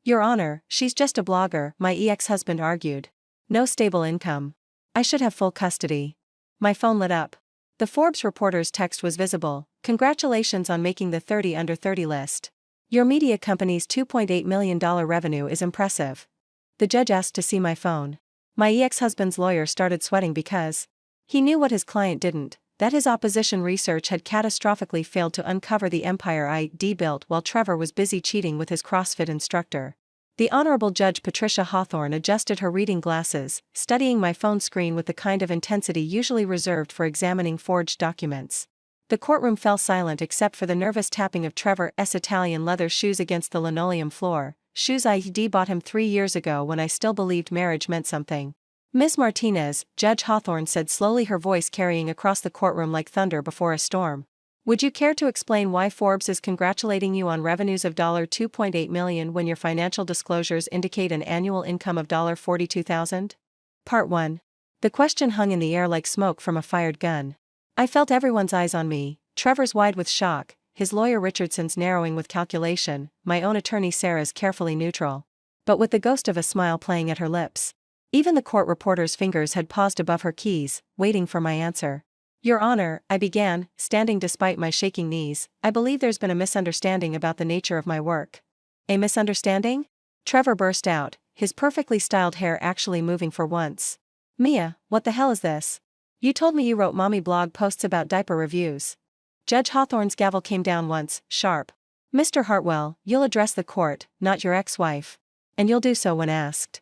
Your Honor, she's just a blogger, my ex-husband argued. No stable income. I should have full custody. My phone lit up. The Forbes reporter's text was visible. Congratulations on making the 30 under 30 list. Your media company's $2.8 million revenue is impressive. The judge asked to see my phone. My ex-husband's lawyer started sweating because he knew what his client didn't, that his opposition research had catastrophically failed to uncover the empire I'd built while Trevor was busy cheating with his CrossFit instructor. The Honorable Judge Patricia Hawthorne adjusted her reading glasses, studying my phone screen with the kind of intensity usually reserved for examining forged documents. The courtroom fell silent except for the nervous tapping of Trevor's Italian leather shoes against the linoleum floor, shoes I'd bought him 3 years ago when I still believed marriage meant something. Ms. Martinez, Judge Hawthorne said slowly, her voice carrying across the courtroom like thunder before a storm. Would you care to explain why Forbes is congratulating you on revenues of $2.8 million when your financial disclosures indicate an annual income of $42,000? Part 1. The question hung in the air like smoke from a fired gun. I felt everyone's eyes on me, Trevor's wide with shock, his lawyer Richardson's narrowing with calculation, my own attorney Sarah's carefully neutral. But with the ghost of a smile playing at her lips. Even the court reporter's fingers had paused above her keys, waiting for my answer. Your Honor, I began, standing despite my shaking knees, I believe there's been a misunderstanding about the nature of my work. A misunderstanding? Trevor burst out, his perfectly styled hair actually moving for once. Mia, what the hell is this? You told me you wrote mommy blog posts about diaper reviews. Judge Hawthorne's gavel came down once, sharp. Mr. Hartwell, you'll address the court, not your ex-wife. And you'll do so when asked.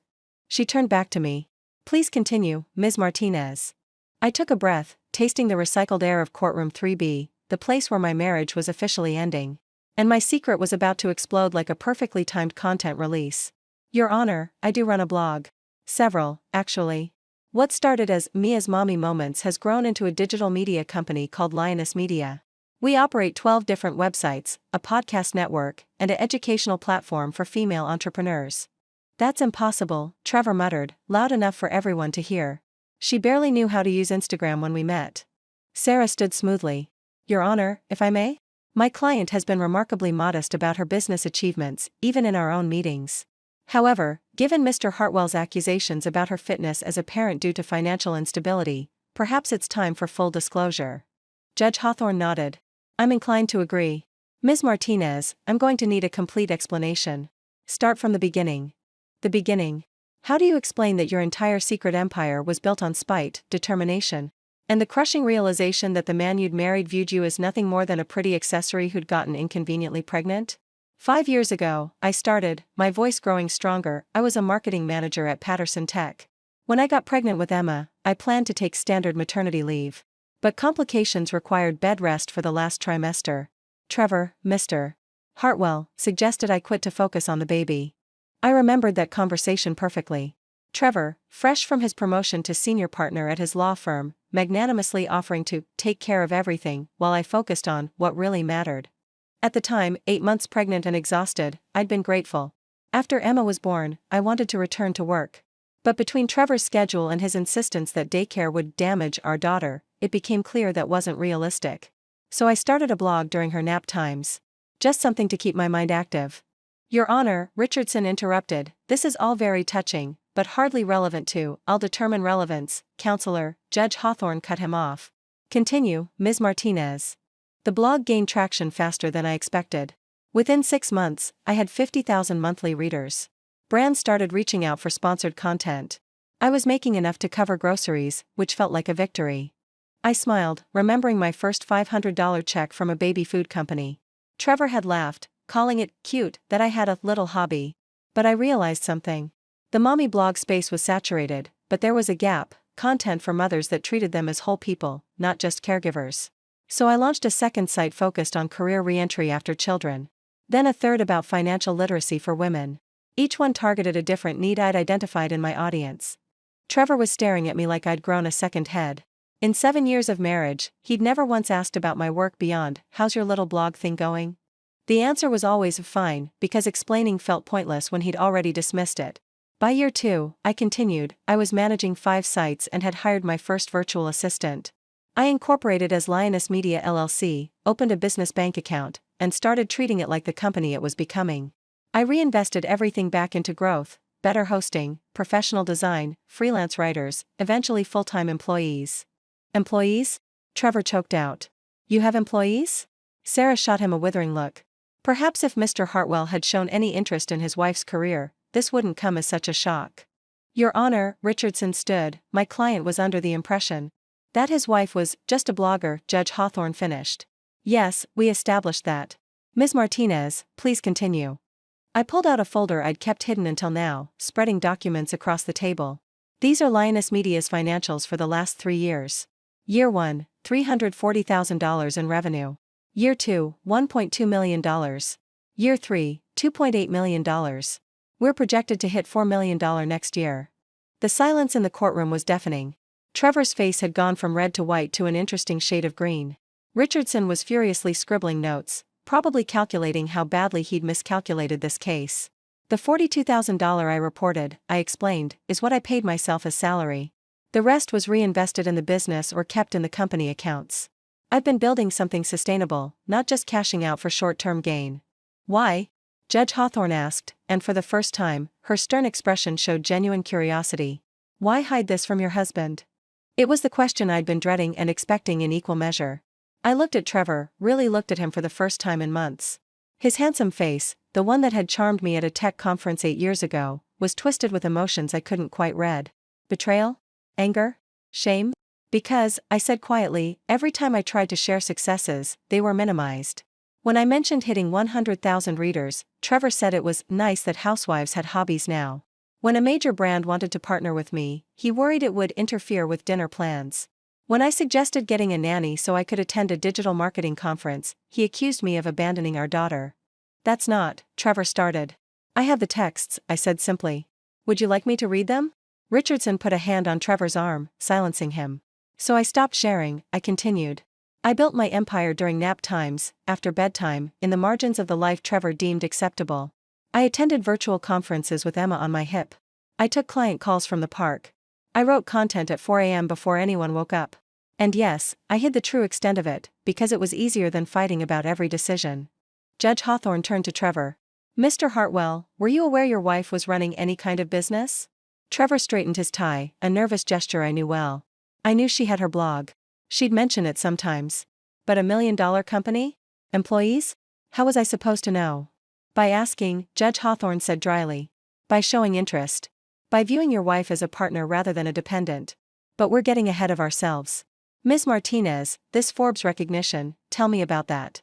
She turned back to me. Please continue, Ms. Martinez. I took a breath, tasting the recycled air of courtroom 3B, the place where my marriage was officially ending. And my secret was about to explode like a perfectly timed content release. Your Honor, I do run a blog. Several, actually. What started as Mia's Mommy Moments has grown into a digital media company called Lioness Media. We operate 12 different websites, a podcast network, and an educational platform for female entrepreneurs. That's impossible, Trevor muttered, loud enough for everyone to hear. She barely knew how to use Instagram when we met. Sarah stood smoothly. Your Honor, if I may? My client has been remarkably modest about her business achievements, even in our own meetings. However, given Mr. Hartwell's accusations about her fitness as a parent due to financial instability, perhaps it's time for full disclosure. Judge Hawthorne nodded. I'm inclined to agree. Ms. Martinez, I'm going to need a complete explanation. Start from the beginning. The beginning. How do you explain that your entire secret empire was built on spite, determination, and the crushing realization that the man you'd married viewed you as nothing more than a pretty accessory who'd gotten inconveniently pregnant? 5 years ago, I started, my voice growing stronger, I was a marketing manager at Patterson Tech. When I got pregnant with Emma, I planned to take standard maternity leave. But complications required bed rest for the last trimester. Trevor, Mr. Hartwell, suggested I quit to focus on the baby. I remembered that conversation perfectly. Trevor, fresh from his promotion to senior partner at his law firm, magnanimously offering to take care of everything while I focused on what really mattered. At the time, 8 months pregnant and exhausted, I'd been grateful. After Emma was born, I wanted to return to work. But between Trevor's schedule and his insistence that daycare would damage our daughter, it became clear that wasn't realistic. So I started a blog during her nap times. Just something to keep my mind active. Your Honor, Richardson interrupted, this is all very touching, but hardly relevant to, I'll determine relevance, Counselor. Judge Hawthorne cut him off. Continue, Ms. Martinez. The blog gained traction faster than I expected. Within 6 months, I had 50,000 monthly readers. Brands started reaching out for sponsored content. I was making enough to cover groceries, which felt like a victory. I smiled, remembering my first $500 check from a baby food company. Trevor had laughed, calling it cute that I had a little hobby. But I realized something. The mommy blog space was saturated, but there was a gap, content for mothers that treated them as whole people, not just caregivers. So I launched a second site focused on career reentry after children. Then a third about financial literacy for women. Each one targeted a different need I'd identified in my audience. Trevor was staring at me like I'd grown a second head. In 7 years of marriage, he'd never once asked about my work beyond, how's your little blog thing going? The answer was always fine, because explaining felt pointless when he'd already dismissed it. By year 2, I continued, I was managing 5 sites and had hired my first virtual assistant. I incorporated as Lioness Media LLC, opened a business bank account, and started treating it like the company it was becoming. I reinvested everything back into growth, better hosting, professional design, freelance writers, eventually full-time employees. Employees? Trevor choked out. You have employees? Sarah shot him a withering look. Perhaps if Mr. Hartwell had shown any interest in his wife's career, this wouldn't come as such a shock. Your Honor, Richardson stood, my client was under the impression that his wife was just a blogger, Judge Hawthorne finished. Yes, we established that. Ms. Martinez, please continue. I pulled out a folder I'd kept hidden until now, spreading documents across the table. These are Lioness Media's financials for the last 3 years. Year 1, $340,000 in revenue. Year 2, $1.2 million. Year 3, $2.8 million. We're projected to hit $4 million next year. The silence in the courtroom was deafening. Trevor's face had gone from red to white to an interesting shade of green. Richardson was furiously scribbling notes, probably calculating how badly he'd miscalculated this case. The $42,000 I reported, I explained, is what I paid myself as salary. The rest was reinvested in the business or kept in the company accounts. I've been building something sustainable, not just cashing out for short-term gain. Why? Judge Hawthorne asked, and for the first time, her stern expression showed genuine curiosity. Why hide this from your husband? It was the question I'd been dreading and expecting in equal measure. I looked at Trevor, really looked at him for the first time in months. His handsome face, the one that had charmed me at a tech conference 8 years ago, was twisted with emotions I couldn't quite read. Betrayal? Anger? Shame? Because, I said quietly, every time I tried to share successes, they were minimized. When I mentioned hitting 100,000 readers, Trevor said it was nice that housewives had hobbies now. When a major brand wanted to partner with me, he worried it would interfere with dinner plans. When I suggested getting a nanny so I could attend a digital marketing conference, he accused me of abandoning our daughter. That's not, Trevor started. I have the texts, I said simply. Would you like me to read them? Richardson put a hand on Trevor's arm, silencing him. So I stopped sharing, I continued. I built my empire during nap times, after bedtime, in the margins of the life Trevor deemed acceptable. I attended virtual conferences with Emma on my hip. I took client calls from the park. I wrote content at 4 a.m. before anyone woke up. And yes, I hid the true extent of it, because it was easier than fighting about every decision. Judge Hawthorne turned to Trevor. Mr. Hartwell, were you aware your wife was running any kind of business? Trevor straightened his tie, a nervous gesture I knew well. I knew she had her blog. She'd mention it sometimes. But $1 million company? Employees? How was I supposed to know? By asking, Judge Hawthorne said dryly. By showing interest. By viewing your wife as a partner rather than a dependent. But we're getting ahead of ourselves. Ms. Martinez, this Forbes recognition, tell me about that.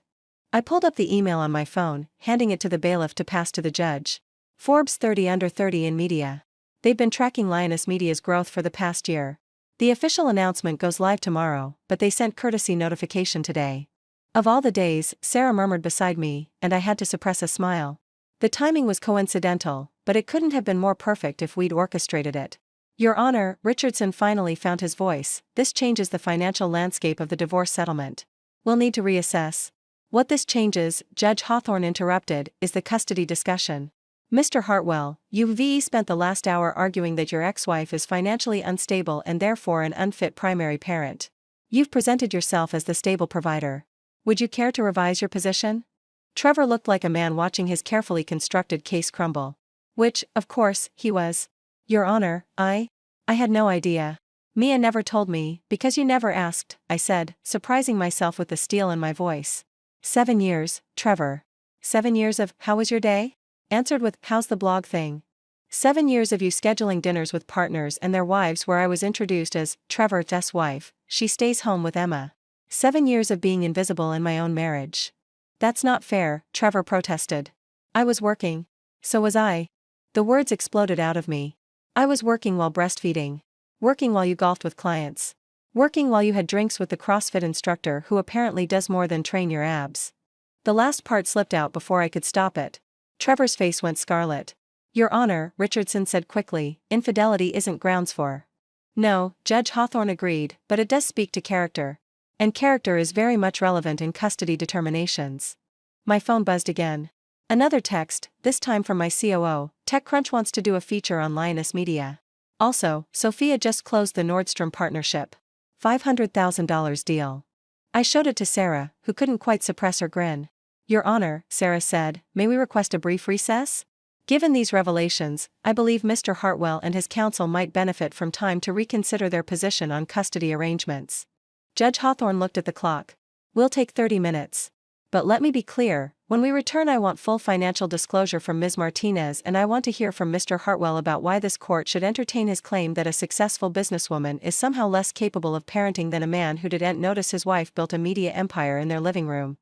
I pulled up the email on my phone, handing it to the bailiff to pass to the judge. Forbes 30 under 30 in media. They've been tracking Lioness Media's growth for the past year. The official announcement goes live tomorrow, but they sent courtesy notification today. Of all the days, Sarah murmured beside me, and I had to suppress a smile. The timing was coincidental, but it couldn't have been more perfect if we'd orchestrated it. Your Honor, Richardson finally found his voice, this changes the financial landscape of the divorce settlement. We'll need to reassess. What this changes, Judge Hawthorne interrupted, is the custody discussion. Mr. Hartwell, you've spent the last hour arguing that your ex-wife is financially unstable and therefore an unfit primary parent. You've presented yourself as the stable provider. Would you care to revise your position? Trevor looked like a man watching his carefully constructed case crumble. Which, of course, he was. Your Honor, I had no idea. Mia never told me, because you never asked, I said, surprising myself with the steel in my voice. 7 years, Trevor. 7 years of, how was your day? Answered with, how's the blog thing? 7 years of you scheduling dinners with partners and their wives where I was introduced as Trevor's wife, she stays home with Emma. 7 years of being invisible in my own marriage. That's not fair, Trevor protested. I was working. So was I. The words exploded out of me. I was working while breastfeeding. Working while you golfed with clients. Working while you had drinks with the CrossFit instructor who apparently does more than train your abs. The last part slipped out before I could stop it. Trevor's face went scarlet. Your Honor, Richardson said quickly, infidelity isn't grounds for. No, Judge Hawthorne agreed, but it does speak to character. And character is very much relevant in custody determinations. My phone buzzed again. Another text, this time from my COO, TechCrunch wants to do a feature on Lioness Media. Also, Sophia just closed the Nordstrom partnership. $500,000 deal. I showed it to Sarah, who couldn't quite suppress her grin. Your Honor, Sarah said, may we request a brief recess? Given these revelations, I believe Mr. Hartwell and his counsel might benefit from time to reconsider their position on custody arrangements. Judge Hawthorne looked at the clock. We'll take 30 minutes. But let me be clear, when we return I want full financial disclosure from Ms. Martinez, and I want to hear from Mr. Hartwell about why this court should entertain his claim that a successful businesswoman is somehow less capable of parenting than a man who didn't notice his wife built a media empire in their living room.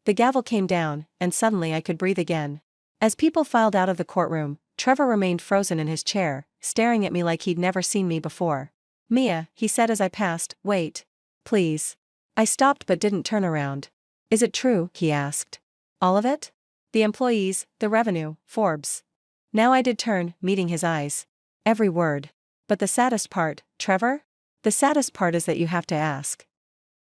The gavel came down, and suddenly I could breathe again. As people filed out of the courtroom, Trevor remained frozen in his chair, staring at me like he'd never seen me before. "Mia," he said as I passed, "wait. Please." I stopped but didn't turn around. "Is it true?" he asked. "All of it? The employees, the revenue, Forbes?" Now I did turn, meeting his eyes. "Every word. But the saddest part, Trevor? The saddest part is that you have to ask."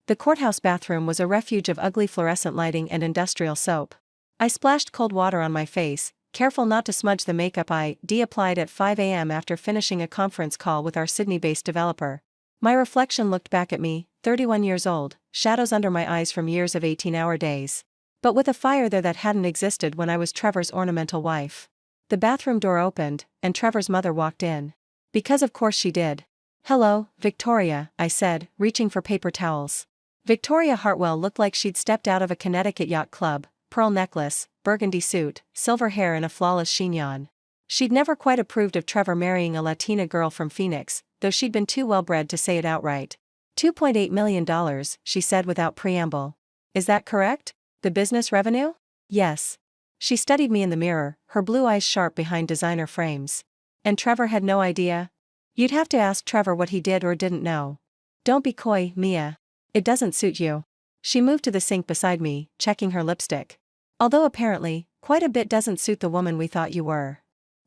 The courthouse bathroom was a refuge of ugly fluorescent lighting and industrial soap. I splashed cold water on my face, careful not to smudge the makeup I applied at 5 a.m. after finishing a conference call with our Sydney-based developer. My reflection looked back at me, 31 years old, shadows under my eyes from years of 18-hour days. But with a fire there that hadn't existed when I was Trevor's ornamental wife. The bathroom door opened, and Trevor's mother walked in. Because of course she did. "Hello, Victoria," I said, reaching for paper towels. Victoria Hartwell looked like she'd stepped out of a Connecticut yacht club, pearl necklace, burgundy suit, silver hair and a flawless chignon. She'd never quite approved of Trevor marrying a Latina girl from Phoenix, though she'd been too well-bred to say it outright. $2.8 million, she said without preamble. "Is that correct? The business revenue?" "Yes." She studied me in the mirror, her blue eyes sharp behind designer frames. "And Trevor had no idea?" "You'd have to ask Trevor what he did or didn't know." "Don't be coy, Mia. It doesn't suit you." She moved to the sink beside me, checking her lipstick. "Although apparently, quite a bit doesn't suit the woman we thought you were."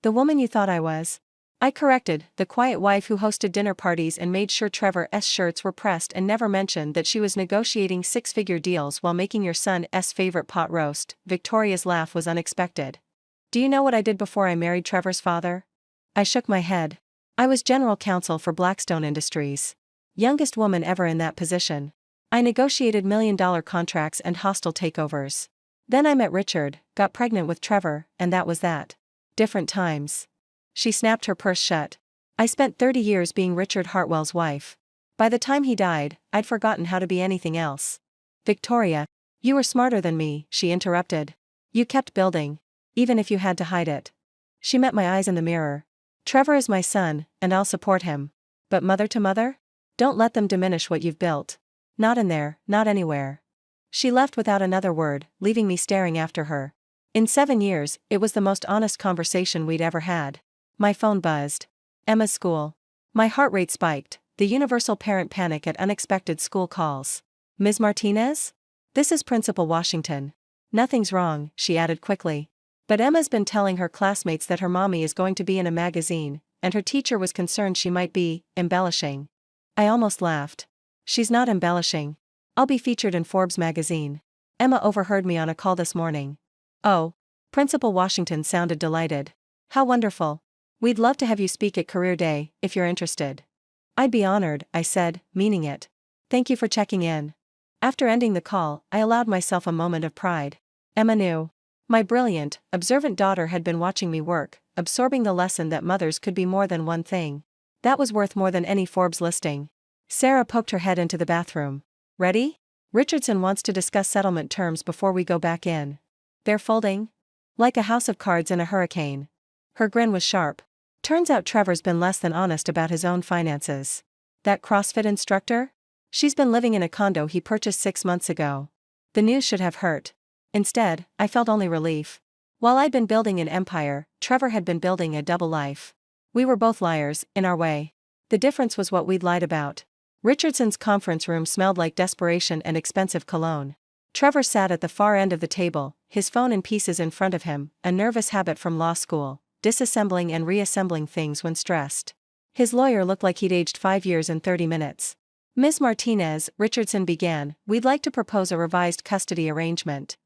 "The woman you thought I was?" I corrected, the quiet wife who hosted dinner parties and made sure Trevor's shirts were pressed and never mentioned that she was negotiating six-figure deals while making your son's favorite pot roast. Victoria's laugh was unexpected. "Do you know what I did before I married Trevor's father?" I shook my head. "I was general counsel for Blackstone Industries. Youngest woman ever in that position. I negotiated million-dollar contracts and hostile takeovers. Then I met Richard, got pregnant with Trevor, and that was that. Different times." She snapped her purse shut. "I spent 30 years being Richard Hartwell's wife. By the time he died, I'd forgotten how to be anything else." "Victoria, you were smarter than me," she interrupted. "You kept building. Even if you had to hide it." She met my eyes in the mirror. "Trevor is my son, and I'll support him. But mother to mother? Don't let them diminish what you've built. Not in there, not anywhere." She left without another word, leaving me staring after her. In 7 years, it was the most honest conversation we'd ever had. My phone buzzed. Emma's school. My heart rate spiked, the universal parent panic at unexpected school calls. "Ms. Martinez? This is Principal Washington." "Nothing's wrong," she added quickly. "But Emma's been telling her classmates that her mommy is going to be in a magazine, and her teacher was concerned she might be embellishing." I almost laughed. "She's not embellishing. I'll be featured in Forbes magazine. Emma overheard me on a call this morning." "Oh." Principal Washington sounded delighted. "How wonderful. We'd love to have you speak at Career Day, if you're interested." "I'd be honored," I said, meaning it. "Thank you for checking in." After ending the call, I allowed myself a moment of pride. Emma knew. My brilliant, observant daughter had been watching me work, absorbing the lesson that mothers could be more than one thing. That was worth more than any Forbes listing. Sarah poked her head into the bathroom. "Ready? Richardson wants to discuss settlement terms before we go back in." "They're folding? Like a house of cards in a hurricane." Her grin was sharp. "Turns out Trevor's been less than honest about his own finances. That CrossFit instructor? She's been living in a condo he purchased 6 months ago." The news should have hurt. Instead, I felt only relief. While I'd been building an empire, Trevor had been building a double life. We were both liars, in our way. The difference was what we'd lied about. Richardson's conference room smelled like desperation and expensive cologne. Trevor sat at the far end of the table, his phone in pieces in front of him, a nervous habit from law school, disassembling and reassembling things when stressed. His lawyer looked like he'd aged 5 years in 30 minutes. "Ms. Martinez," Richardson began, "we'd like to propose a revised custody arrangement."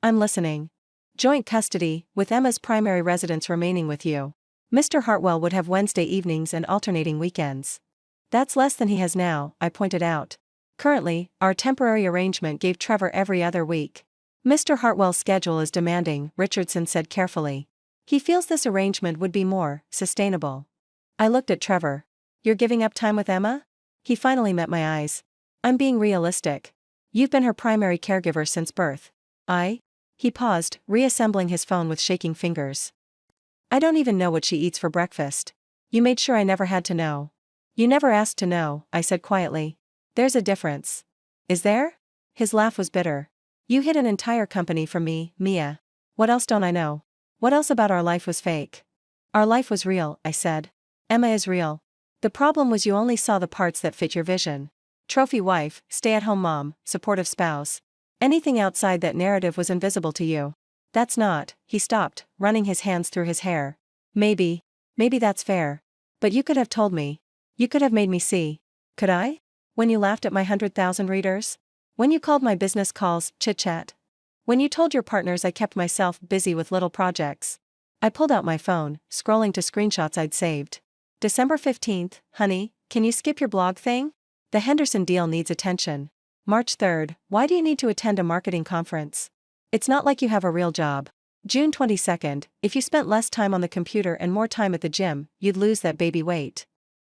"I'm listening." "Joint custody, with Emma's primary residence remaining with you. Mr. Hartwell would have Wednesday evenings and alternating weekends." "That's less than he has now," I pointed out. "Currently, our temporary arrangement gave Trevor every other week." "Mr. Hartwell's schedule is demanding," Richardson said carefully. He feels this arrangement would be more sustainable. I looked at Trevor. You're giving up time with Emma? He finally met my eyes. I'm being realistic. You've been her primary caregiver since birth. He paused, reassembling his phone with shaking fingers. I don't even know what she eats for breakfast. You made sure I never had to know. You never asked to know, I said quietly. There's a difference. Is there? His laugh was bitter. You hid an entire company from me, Mia. What else don't I know? What else about our life was fake? Our life was real, I said. Emma is real. The problem was you only saw the parts that fit your vision. Trophy wife, stay-at-home mom, supportive spouse. Anything outside that narrative was invisible to you. That's not, he stopped, running his hands through his hair. Maybe that's fair. But you could have told me. You could have made me see. Could I? When you laughed at my 100,000 readers? When you called my business calls chit-chat? When you told your partners I kept myself busy with little projects? I pulled out my phone, scrolling to screenshots I'd saved. December 15th, honey, can you skip your blog thing? The Henderson deal needs attention. March 3rd, why do you need to attend a marketing conference? It's not like you have a real job. June 22nd, if you spent less time on the computer and more time at the gym, you'd lose that baby weight.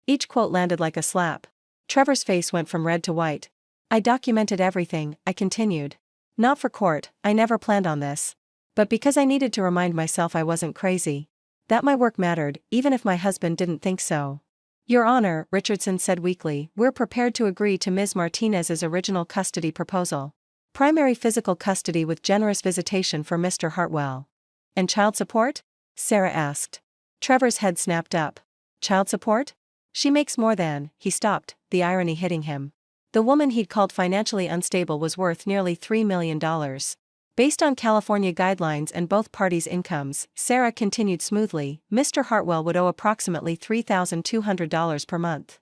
Each quote landed like a slap. Trevor's face went from red to white. I documented everything, I continued. Not for court, I never planned on this. But because I needed to remind myself I wasn't crazy. That my work mattered, even if my husband didn't think so. Your Honor, Richardson said weakly, we're prepared to agree to Ms. Martinez's original custody proposal. Primary physical custody with generous visitation for Mr. Hartwell. And child support? Sarah asked. Trevor's head snapped up. Child support? She makes more than, he stopped, the irony hitting him. The woman he'd called financially unstable was worth nearly $3 million. Based on California guidelines and both parties' incomes, Sarah continued smoothly, Mr. Hartwell would owe approximately $3,200 per month.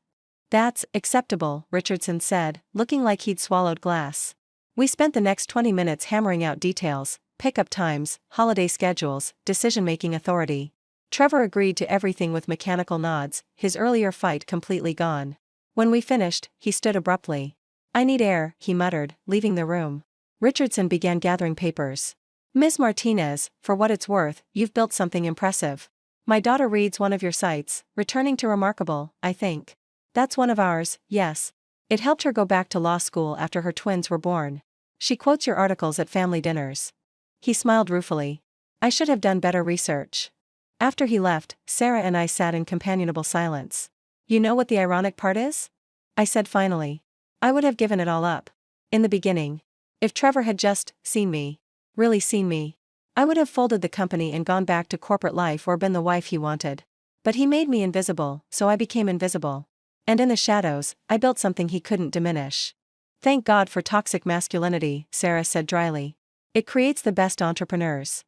That's acceptable, Richardson said, looking like he'd swallowed glass. We spent the next 20 minutes hammering out details, pickup times, holiday schedules, decision-making authority. Trevor agreed to everything with mechanical nods, his earlier fight completely gone. When we finished, he stood abruptly. I need air, he muttered, leaving the room. Richardson began gathering papers. Ms. Martinez, for what it's worth, you've built something impressive. My daughter reads one of your sites, returning to remarkable, I think. That's one of ours, yes. It helped her go back to law school after her twins were born. She quotes your articles at family dinners. He smiled ruefully. I should have done better research. After he left, Sarah and I sat in companionable silence. You know what the ironic part is? I said finally. I would have given it all up. In the beginning. If Trevor had just seen me, really seen me, I would have folded the company and gone back to corporate life or been the wife he wanted. But he made me invisible, so I became invisible. And in the shadows, I built something he couldn't diminish. Thank God for toxic masculinity, Sarah said dryly. It creates the best entrepreneurs.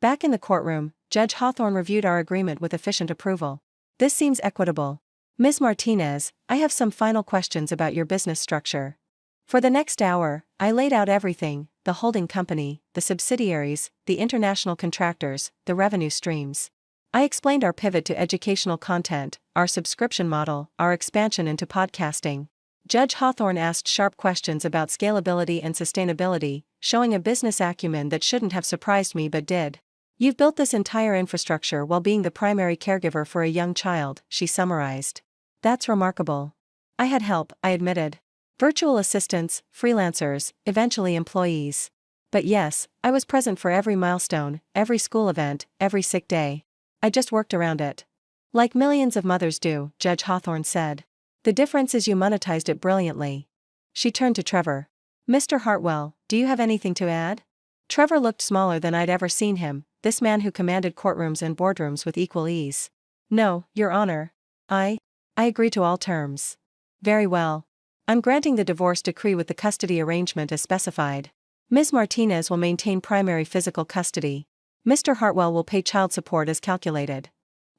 Back in the courtroom, Judge Hawthorne reviewed our agreement with efficient approval. This seems equitable. Ms. Martinez, I have some final questions about your business structure. For the next hour, I laid out everything, the holding company, the subsidiaries, the international contractors, the revenue streams. I explained our pivot to educational content, our subscription model, our expansion into podcasting. Judge Hawthorne asked sharp questions about scalability and sustainability, showing a business acumen that shouldn't have surprised me but did. You've built this entire infrastructure while being the primary caregiver for a young child, she summarized. That's remarkable. I had help, I admitted. Virtual assistants, freelancers, eventually employees. But yes, I was present for every milestone, every school event, every sick day. I just worked around it. Like millions of mothers do, Judge Hawthorne said. The difference is you monetized it brilliantly. She turned to Trevor. Mr. Hartwell, do you have anything to add? Trevor looked smaller than I'd ever seen him, this man who commanded courtrooms and boardrooms with equal ease. No, Your Honor. I agree to all terms. Very well. I'm granting the divorce decree with the custody arrangement as specified. Ms. Martinez will maintain primary physical custody. Mr. Hartwell will pay child support as calculated.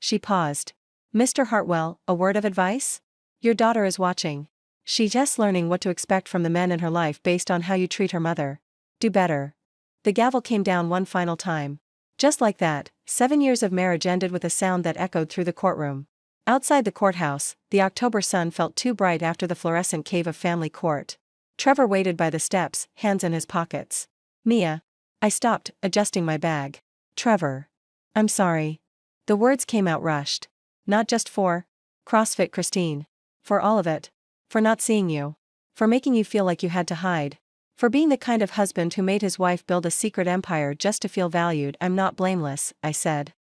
She paused. Mr. Hartwell, a word of advice? Your daughter is watching. She's just learning what to expect from the men in her life based on how you treat her mother. Do better. The gavel came down one final time. Just like that, 7 years of marriage ended with a sound that echoed through the courtroom. Outside the courthouse, the October sun felt too bright after the fluorescent cave of family court. Trevor waited by the steps, hands in his pockets. Mia. I stopped, adjusting my bag. Trevor. I'm sorry. The words came out rushed. Not just for CrossFit Christine. For all of it. For not seeing you. For making you feel like you had to hide. For being the kind of husband who made his wife build a secret empire just to feel valued. I'm not blameless, I said.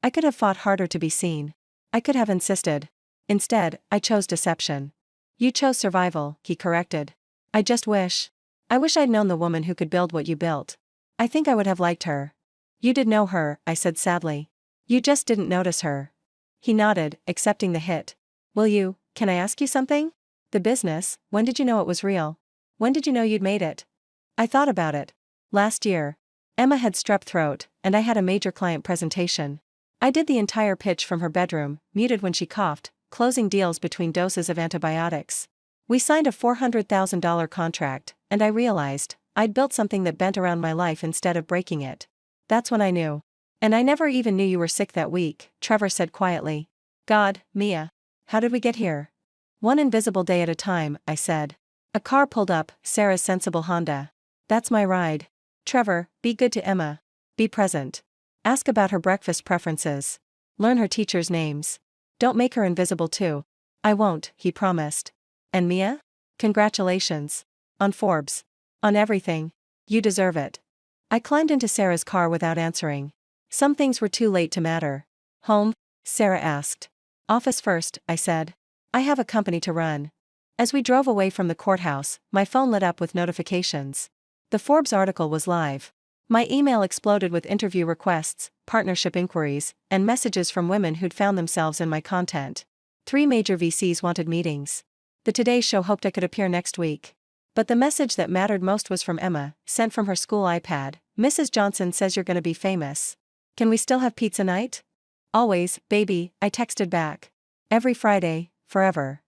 I could have fought harder to be seen. I could have insisted. Instead, I chose deception. You chose survival, he corrected. I wish I'd known the woman who could build what you built. I think I would have liked her. You did know her, I said sadly. You just didn't notice her. He nodded, accepting the hit. Can I ask you something? The business, when did you know it was real? When did you know you'd made it? I thought about it. Last year. Emma had strep throat, and I had a major client presentation. I did the entire pitch from her bedroom, muted when she coughed, closing deals between doses of antibiotics. We signed a $400,000 contract, and I realized I'd built something that bent around my life instead of breaking it. That's when I knew. And I never even knew you were sick that week, Trevor said quietly. God, Mia. How did we get here? One invisible day at a time, I said. A car pulled up, Sarah's sensible Honda. That's my ride. Trevor, be good to Emma. Be present. Ask about her breakfast preferences. Learn her teachers' names. Don't make her invisible too. I won't, he promised. And Mia? Congratulations. On Forbes. On everything. You deserve it. I climbed into Sarah's car without answering. Some things were too late to matter. Home? Sarah asked. Office first, I said. I have a company to run. As we drove away from the courthouse, my phone lit up with notifications. The Forbes article was live. My email exploded with interview requests, partnership inquiries, and messages from women who'd found themselves in my content. 3 major VCs wanted meetings. The Today Show hoped I could appear next week. But the message that mattered most was from Emma, sent from her school iPad. Mrs. Johnson says you're gonna be famous. Can we still have pizza night? Always, baby, I texted back. Every Friday, forever.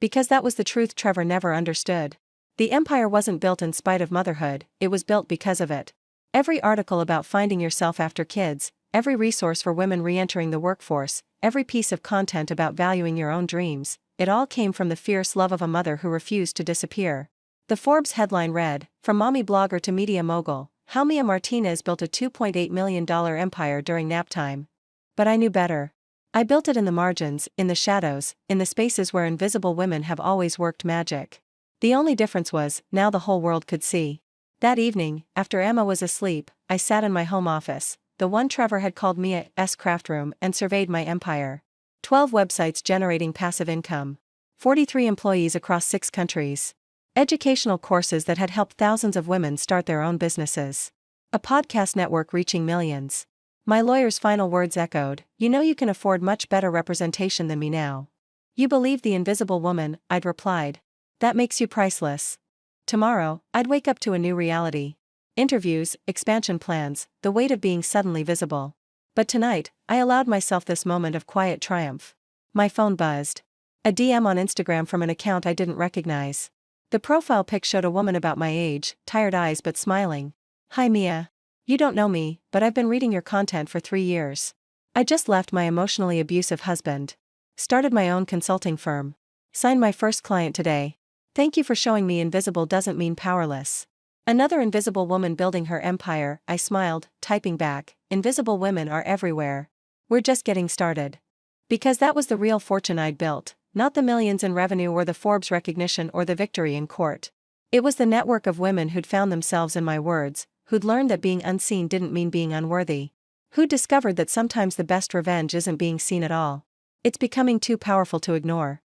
Because that was the truth Trevor never understood. The empire wasn't built in spite of motherhood, it was built because of it. Every article about finding yourself after kids, every resource for women re-entering the workforce, every piece of content about valuing your own dreams, it all came from the fierce love of a mother who refused to disappear. The Forbes headline read, From mommy blogger to media mogul, how Mia Martinez built a $2.8 million empire during nap time. But I knew better. I built it in the margins, in the shadows, in the spaces where invisible women have always worked magic. The only difference was, now the whole world could see. That evening, after Emma was asleep, I sat in my home office, the one Trevor had called Mia's craft room, and surveyed my empire. 12 websites generating passive income. 43 employees across 6 countries. Educational courses that had helped thousands of women start their own businesses. A podcast network reaching millions. My lawyer's final words echoed, you know you can afford much better representation than me now. You believe the invisible woman, I'd replied. That makes you priceless. Tomorrow, I'd wake up to a new reality. Interviews, expansion plans, the weight of being suddenly visible. But tonight, I allowed myself this moment of quiet triumph. My phone buzzed. A DM on Instagram from an account I didn't recognize. The profile pic showed a woman about my age, tired eyes but smiling. Hi Mia. You don't know me, but I've been reading your content for 3 years. I just left my emotionally abusive husband. Started my own consulting firm. Signed my first client today. Thank you for showing me invisible doesn't mean powerless. Another invisible woman building her empire, I smiled, typing back, invisible women are everywhere. We're just getting started. Because that was the real fortune I'd built, not the millions in revenue or the Forbes recognition or the victory in court. It was the network of women who'd found themselves in my words, who'd learned that being unseen didn't mean being unworthy. Who'd discovered that sometimes the best revenge isn't being seen at all. It's becoming too powerful to ignore.